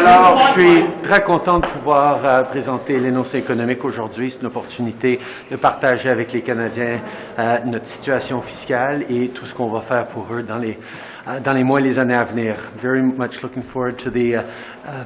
Alors, je suis très content de pouvoir présenter l'énoncé économique aujourd'hui. C'est une opportunité de partager avec les Canadiens notre situation fiscale et tout ce qu'on va faire pour eux dans les mois et les années à venir. Very much looking forward to the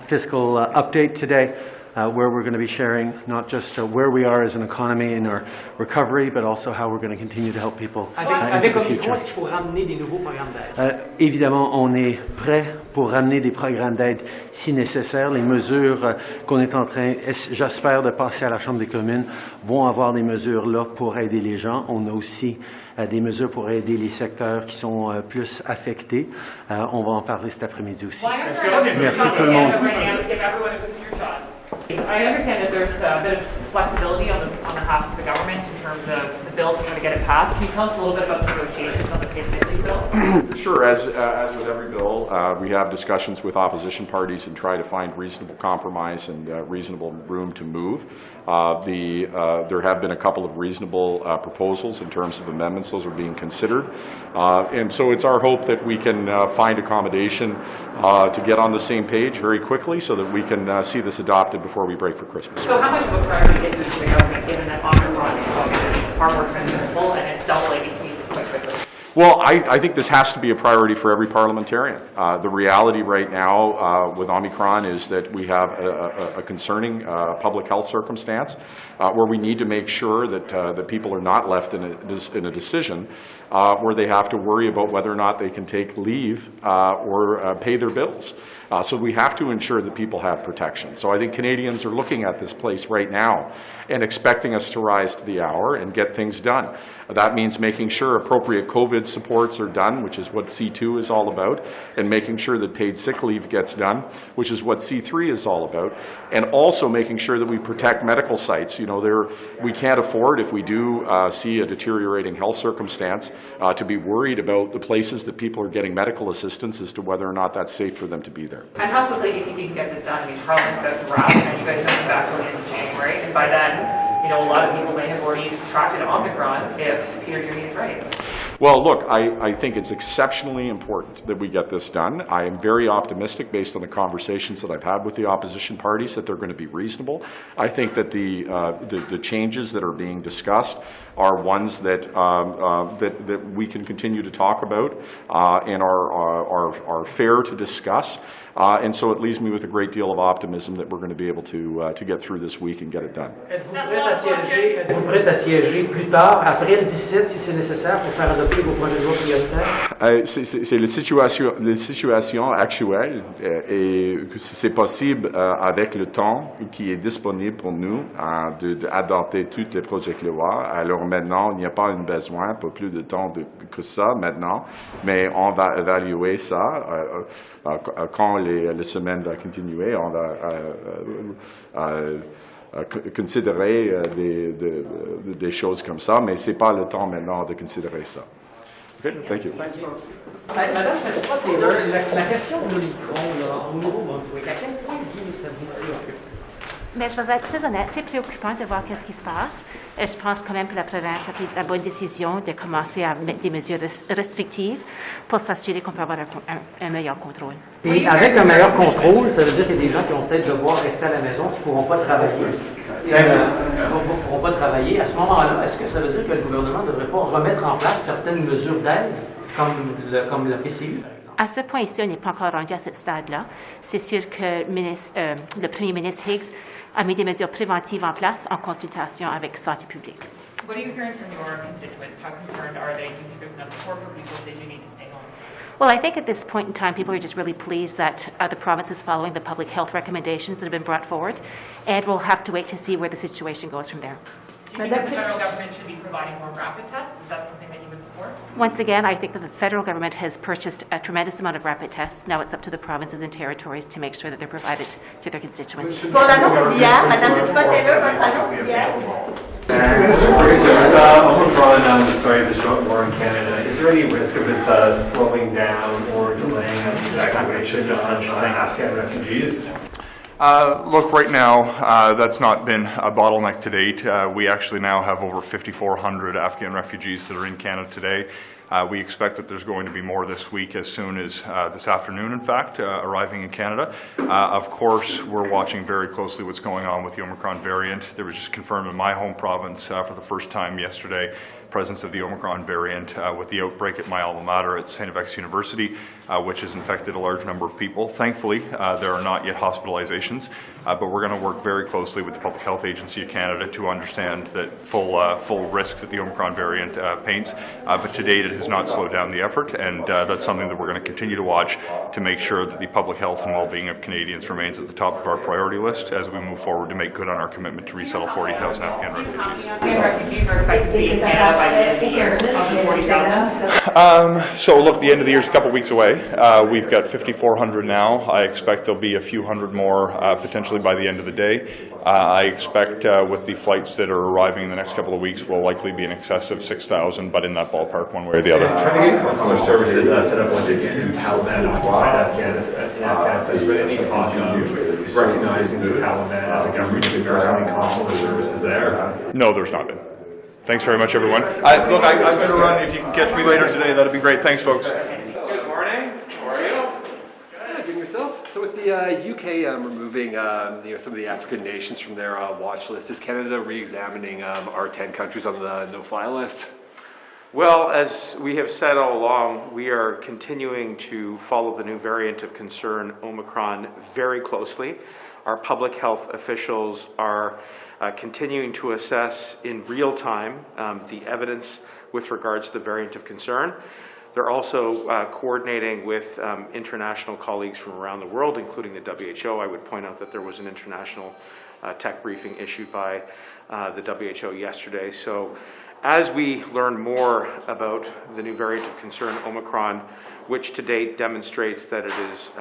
fiscal update today, where we're going to be sharing not just where we are as an economy in our recovery, but also how we're going to continue to help people into the future. Est-ce qu'il faut ramener des nouveaux programmes d'aide? Évidemment, on est prêt pour ramener des programmes d'aide si nécessaire. Les mesures qu'on est en train, j'espère, de passer à la Chambre des communes vont avoir des mesures là pour aider les gens. On a aussi des mesures pour aider les secteurs qui sont plus affectés. On va en parler cet après-midi aussi. Merci tout le monde. I understand that there's a bit of flexibility on behalf of the government in terms of the bill to try to get it passed. Can you tell us a little bit about the negotiations on the Pay 60 bill? Sure. As with every bill, we have discussions with opposition parties and try to find reasonable compromise and reasonable room to move. There have been a couple of reasonable proposals in terms of amendments. Those are being considered. And so it's our hope that we can find accommodation to get on the same page very quickly so that we can see this adopted before we break for Christmas. So how much of a priority is this to the government, given that Omicron is far more transmissible and it's doubling in cases quite quickly? Well, I think this has to be a priority for every parliamentarian. The reality right now with Omicron is that we have a concerning public health circumstance where we need to make sure that people are not left in a decision where they have to worry about whether or not they can take leave or pay their bills. So we have to ensure that people have protection. So I think Canadians are looking at this place right now and expecting us to rise to the hour and get things done. That means making sure appropriate COVID supports are done, which is what C2 is all about, and making sure that paid sick leave gets done, which is what C3 is all about, and also making sure that we protect medical sites. You know, we can't afford, if we do see a deteriorating health circumstance, to be worried about the places that people are getting medical assistance as to whether or not that's safe for them to be there. And how quickly do you think you can get this done? I mean, Parliament's about to wrap, and you guys don't come back till the end of January, and by then, you know, a lot of people may have already contracted Omicron if Peter Jimmy is right. Well, look, I think it's exceptionally important that we get this done. I am very optimistic based on the conversations that I've had with the opposition parties that they're going to be reasonable. I think that the changes that are being discussed are ones that we can continue to talk about and are fair to discuss. And so it leaves me with a great deal of optimism that we're going to be able to get through this week and get it done. Êtes-vous prête à siéger plus tard, après le 17, si c'est nécessaire, pour faire adopter vos projets de loi prioritaires? C'est la situation actuelle et que c'est possible avec le temps qui est disponible pour nous d'adopter tous les projets de loi. Alors maintenant, il n'y a pas un besoin pour plus de temps que ça maintenant, mais on va évaluer ça quand les semaines vont continuer. On va considérer des choses comme ça, mais ce n'est pas le temps maintenant de considérer ça. Okay, thank you. Madame Taylor, la question de l'Omicron au Nouveau-Brunswick, à quel point ça vous préoccupe? Mais je vais être très honnête, c'est préoccupant de voir ce qui se passe. Je pense quand même que la province a pris la bonne décision de commencer à mettre des mesures restrictives pour s'assurer qu'on peut avoir un meilleur contrôle. Et avec un meilleur contrôle, ça veut dire qu'il y a des gens qui vont peut-être devoir rester à la maison, qui ne pourront pas travailler. Ne pourront pas travailler. À ce moment-là, est-ce que ça veut dire que le gouvernement ne devrait pas remettre en place certaines mesures d'aide, comme la PCU? À ce point ici, on n'est pas encore rendu à ce stade-là. C'est sûr que le premier ministre Higgs a mis des mesures préventives en place en consultation avec Santé publique. What are you hearing from your constituents? How concerned are they? Do you think there's enough support for people if they do need to stay home? Well, I think at this point in time, people are just really pleased that the province is following the public health recommendations that have been brought forward, and we'll have to wait to see where the situation goes from there. Do you think the federal government should be providing more rapid tests? Is that something that you would support? Once again, I think that the federal government has purchased a tremendous amount of rapid tests. Now it's up to the provinces and territories to make sure that they're provided to their constituents. Pour l'annonce d'hier, Madame Taylor, votre annonce d'hier. Omicron starting to show up more in Canada. Is there any risk of this slowing down or delaying the evacuation of Afghan refugees? Look, right now, that's not been a bottleneck to date. We actually now have over 5,400 Afghan refugees that are in Canada today. We expect that there's going to be more this week, as soon as this afternoon, in fact, arriving in Canada. Of course, we're watching very closely what's going on with the Omicron variant. There was just confirmed in my home province for the first time yesterday presence of the Omicron variant with the outbreak at my alma mater at St. FX University, which has infected a large number of people. Thankfully, there are not yet hospitalizations, but we're going to work very closely with the Public Health Agency of Canada to understand that full risk that the Omicron variant paints. But to date, it has not slowed down the effort, and that's something that we're going to continue to watch to make sure that the public health and well-being of Canadians remains at the top of our priority list as we move forward to make good on our commitment to resettle 40,000 Afghan refugees. Afghan refugees are expected to be in Canada by the end of the year, of the 40,000. So look, the end of the year is a couple weeks away. We've got 5,400 now. I expect there'll be a few hundred more potentially by the end of the day. I expect with the flights that are arriving in the next couple of weeks will likely be in excess of 6,000, but in that ballpark one way or the other. Trying to get consular services set up once again in Taliban occupied Afghanistan. Is there any thought of recognizing the Taliban as a government? Is there any consular services there? No, there's not been. Thanks very much, everyone. Look, I'm going to run. If you can catch me later today, that'd be great. Thanks, folks. Good morning. How are you? Good. And yourself? So with the UK removing some of the African nations from their watch list, is Canada re-examining our 10 countries on the no-fly list? Well, as we have said all along, we are continuing to follow the new variant of concern, Omicron, very closely. Our public health officials are continuing to assess in real time the evidence with regards to the variant of concern. They're also coordinating with international colleagues from around the world, including the WHO. I would point out that there was an international tech briefing issued by the WHO yesterday. So as we learn more about the new variant of concern, Omicron, which to date demonstrates that it is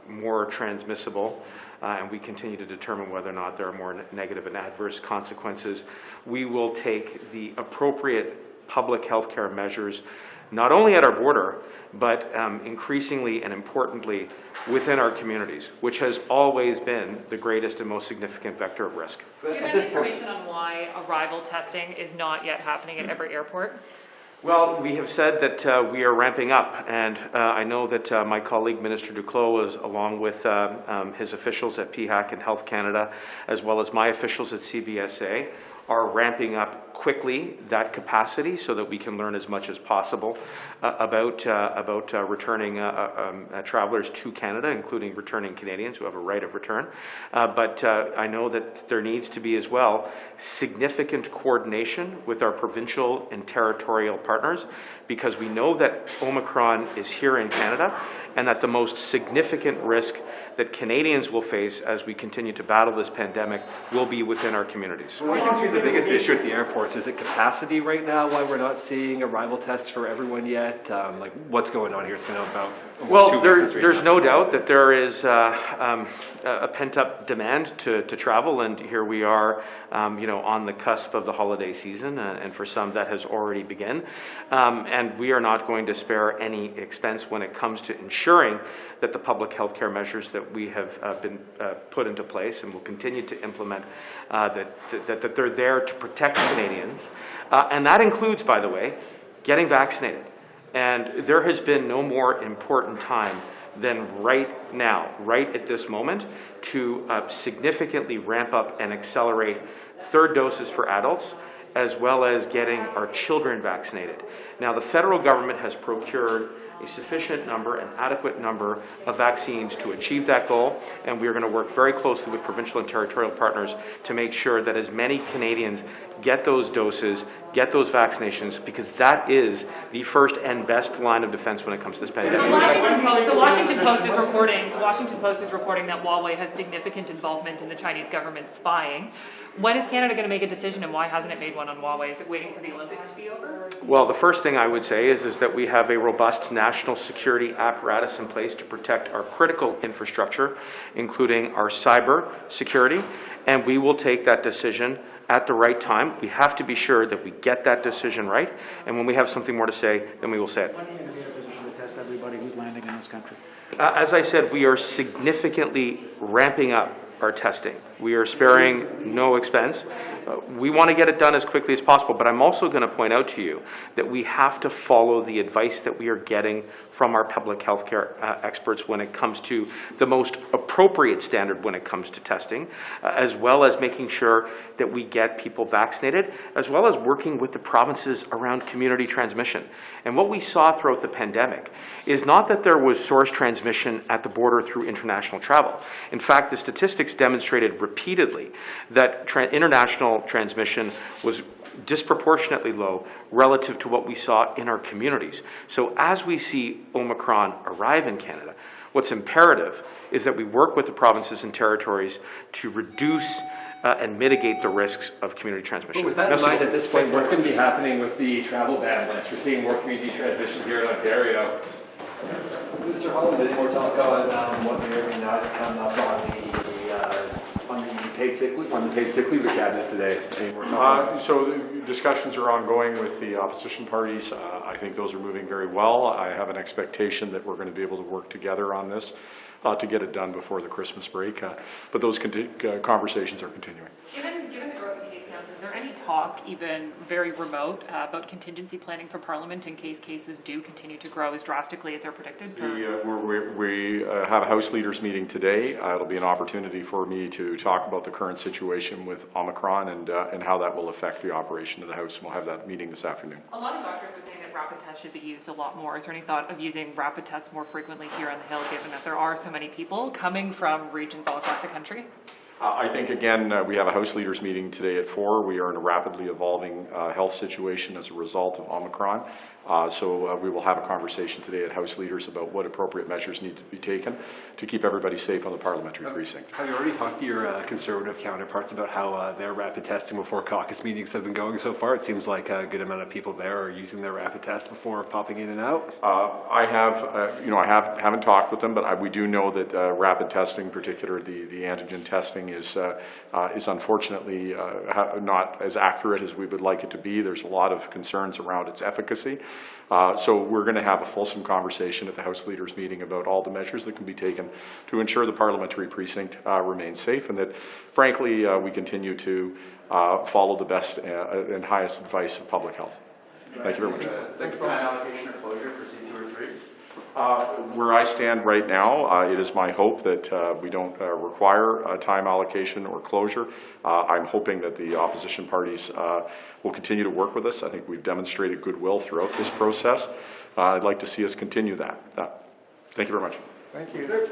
more transmissible, and we continue to determine whether or not there are more negative and adverse consequences, we will take the appropriate public health care measures, not only at our border, but increasingly and importantly within our communities, which has always been the greatest and most significant vector of risk. Do you have any information on why arrival testing is not yet happening at every airport? Well, we have said that we are ramping up, and I know that my colleague, Minister Duclos, is along with his officials at PHAC and Health Canada, as well as my officials at CBSA, are ramping up quickly that capacity so that we can learn as much as possible about returning travelers to Canada, including returning Canadians who have a right of return. But I know that there needs to be as well significant coordination with our provincial and territorial partners, because we know that Omicron is here in Canada and that the most significant risk that Canadians will face as we continue to battle this pandemic will be within our communities. What seems to be the biggest issue at the airports? Is it capacity right now, why we're not seeing arrival tests for everyone yet? Like, what's going on here? It's been about well, there's no doubt that there is a pent-up demand to travel, and here we are, on the cusp of the holiday season, and for some that has already begun. And we are not going to spare any expense when it comes to ensuring that the public health care measures that we have been put into place and will continue to implement, that they're there to protect Canadians. And that includes, by the way, getting vaccinated. And there has been no more important time than right now, right at this moment, to significantly ramp up and accelerate third doses for adults, as well as getting our children vaccinated. Now, the federal government has procured a sufficient number, an adequate number of vaccines to achieve that goal, and we are going to work very closely with provincial and territorial partners to make sure that as many Canadians get those doses, get those vaccinations, because that is the first and best line of defense when it comes to this pandemic. The Washington Post is reporting that Huawei has significant involvement in the Chinese government spying. When is Canada going to make a decision, and why hasn't it made one on Huawei? Is it waiting for the Olympics to be over? Well, the first thing I would say is that we have a robust national security apparatus in place to protect our critical infrastructure, including our cyber security, and we will take that decision at the right time. We have to be sure that we get that decision right, and when we have something more to say, then we will say it. When are you going to be in a position to everybody who's landing in this country? As I said, we are significantly ramping up our testing. We are sparing no expense. We want to get it done as quickly as possible, but I'm also going to point out to you that we have to follow the advice that we are getting from our public health care experts when it comes to the most appropriate standard when it comes to testing, as well as making sure that we get people vaccinated, as well as working with the provinces around community transmission. And what we saw throughout the pandemic is not that there was source transmission at the border through international travel. In fact, the statistics demonstrated repeatedly that international transmission was disproportionately low relative to what we saw in our communities. So as we see Omicron arrive in Canada, what's imperative is that we work with the provinces and territories to reduce and mitigate the risks of community transmission. But with that in mind, at this point, what's going to be happening with the travel ban list? We're seeing more community transmission here in Ontario. Mr. Holland, any more talk on what may or may not come up on the paid sick leave? On the paid sick leave cabinet today. Any more talk? So the discussions are ongoing with the opposition parties. I think those are moving very well. I have an expectation that we're going to be able to work together on this to get it done before the Christmas break. But those conversations are continuing. Given the growth in case counts, is there any talk, even very remote, about contingency planning for Parliament in case cases do continue to grow as drastically as they're predicted? We have a House Leaders meeting today. It'll be an opportunity for me to talk about the current situation with Omicron and how that will affect the operation of the House. We'll have that meeting this afternoon. A lot of doctors are saying that rapid tests should be used a lot more. Is there any thought of using rapid tests more frequently here on the Hill, given that there are so many people coming from regions all across the country? I think, again, we have a House Leaders meeting today at 4. We are in a rapidly evolving health situation as a result of Omicron. So we will have a conversation today at House Leaders about what appropriate measures need to be taken to keep everybody safe on the parliamentary precinct. Have you already talked to your Conservative counterparts about how their rapid testing before caucus meetings have been going so far? It seems like a good amount of people there are using their rapid tests before popping in and out. I haven't talked with them, but we do know that rapid testing, particularly the antigen testing, is unfortunately not as accurate as we would like it to be. There's a lot of concerns around its efficacy. So we're going to have a fulsome conversation at the House Leaders meeting about all the measures that can be taken to ensure the parliamentary precinct remains safe, and that, frankly, we continue to follow the best and highest advice of public health. Thank you very much. Thanks for allocation or closure for C2 or 3? Where I stand right now, it is my hope that we don't require time allocation or closure. I'm hoping that the opposition parties will continue to work with us. I think we've demonstrated goodwill throughout this process. I'd like to see us continue that. Thank you very much. Thank you.